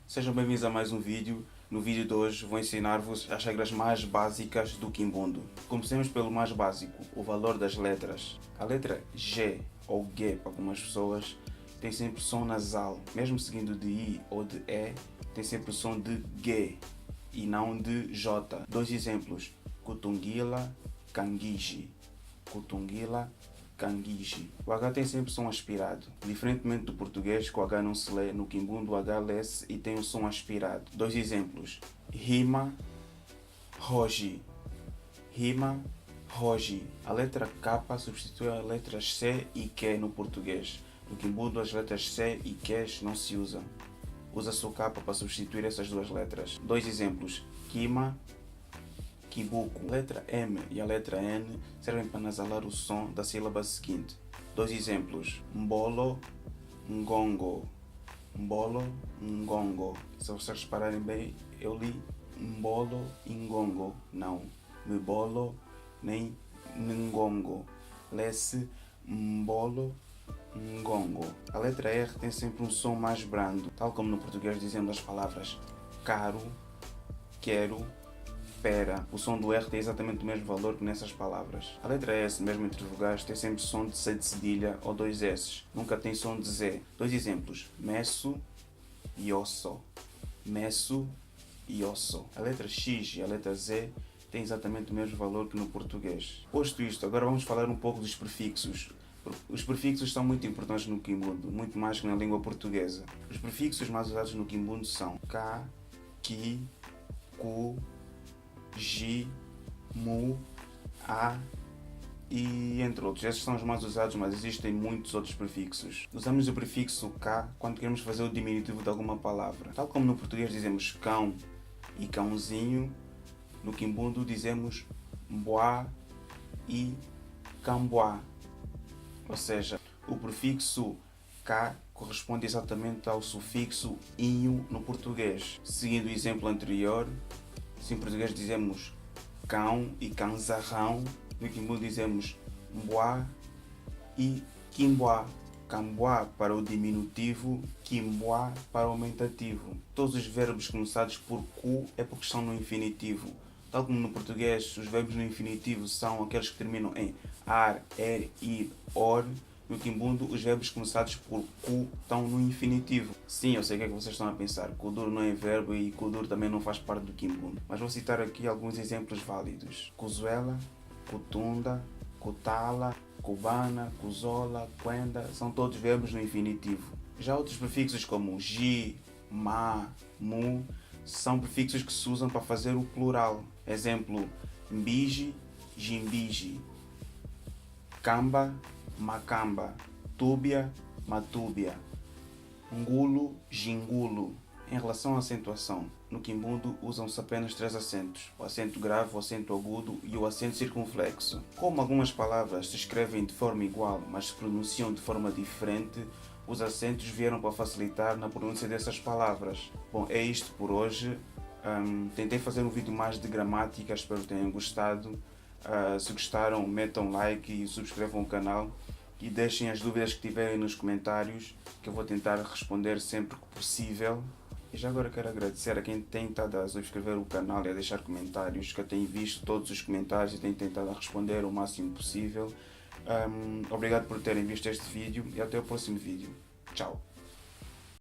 Sejam bem-vindos a mais um vídeo. No vídeo de hoje vou ensinar-vos as regras mais básicas do Kimbundo. Comecemos pelo mais básico, o valor das letras. A letra G ou G para algumas pessoas tem sempre som nasal, mesmo seguindo de I ou de E, tem sempre o som de G e não de J. Dois exemplos, Kutungila, Kangiji. Kutungila, Kangiji. O H tem sempre som aspirado. Diferentemente do português, que o H não se lê, no Kimbundo o H lê-se e tem o som aspirado. Dois exemplos. Rima, Hoji. Rima, Hoji. A letra K substitui as letras C e Q no português. No Kimbundo as letras C e Q não se usam. Usa-se o K para substituir essas duas letras. Dois exemplos. Kima, Kibuku. A letra M e a letra N servem para nasalar o som da sílaba seguinte. Dois exemplos. Mbolo, Ngongo. Mbolo, Ngongo. Se vocês repararem bem, eu li Mbolo e Ngongo. Não. Mbolo nem Ngongo. Lê-se Mbolo, Ngongo. A letra R tem sempre um som mais brando, tal como no português dizendo as palavras caro, quero, pera. O som do R tem exatamente o mesmo valor que nessas palavras. A letra S, mesmo entre vogais, tem sempre som de C de cedilha ou dois S. Nunca tem som de Z. Dois exemplos. Messo e osso. Messo e osso. A letra X e a letra Z têm exatamente o mesmo valor que no português. Posto isto, agora vamos falar um pouco dos prefixos. Os prefixos são muito importantes no Kimbundo, muito mais que na língua portuguesa. Os prefixos mais usados no Kimbundo são Ka, Ki, Ku, Ji, Mu, A e entre outros. Esses são os mais usados, mas existem muitos outros prefixos. Usamos o prefixo K quando queremos fazer o diminutivo de alguma palavra. Tal como no português dizemos cão e cãozinho, no Kimbundo dizemos Mboá e Camboá. Ou seja, o prefixo K corresponde exatamente ao sufixo inho no português. Seguindo o exemplo anterior, se em português dizemos cão e canzarrão, no Kimbundo dizemos mboá e quimboá. Camboá para o diminutivo, quimboá para o aumentativo. Todos os verbos começados por cu é porque estão no infinitivo. Tal como no português, os verbos no infinitivo são aqueles que terminam em ar, er, ir, or. No Kimbundo, os verbos começados por ku estão no infinitivo. Sim, eu sei o que é que vocês estão a pensar. Kuduro não é verbo e Kuduro também não faz parte do Kimbundo. Mas vou citar aqui alguns exemplos válidos. Kuzuela, Kutunda, Kutala, Cubana, Kuzola, Kwenda, são todos verbos no infinitivo. Já outros prefixos como ji, ma, mu, são prefixos que se usam para fazer o plural. Exemplo, mbiji, jimbiji, kamba, macamba, túbia, matúbia, ngulo, jingulo. Em relação à acentuação, no Kimbundo usam-se apenas três acentos: o acento grave, o acento agudo e o acento circunflexo. Como algumas palavras se escrevem de forma igual, mas se pronunciam de forma diferente, os acentos vieram para facilitar na pronúncia dessas palavras. Bom, é isto por hoje. Tentei fazer um vídeo mais de gramática, espero que tenham gostado. Se gostaram, metam like e subscrevam o canal e deixem as dúvidas que tiverem nos comentários, que eu vou tentar responder sempre que possível. E já agora quero agradecer a quem tem tentado a subscrever o canal e a deixar comentários, que eu tenho visto todos os comentários e tenho tentado responder o máximo possível. Obrigado por terem visto este vídeo e até o próximo vídeo. Tchau!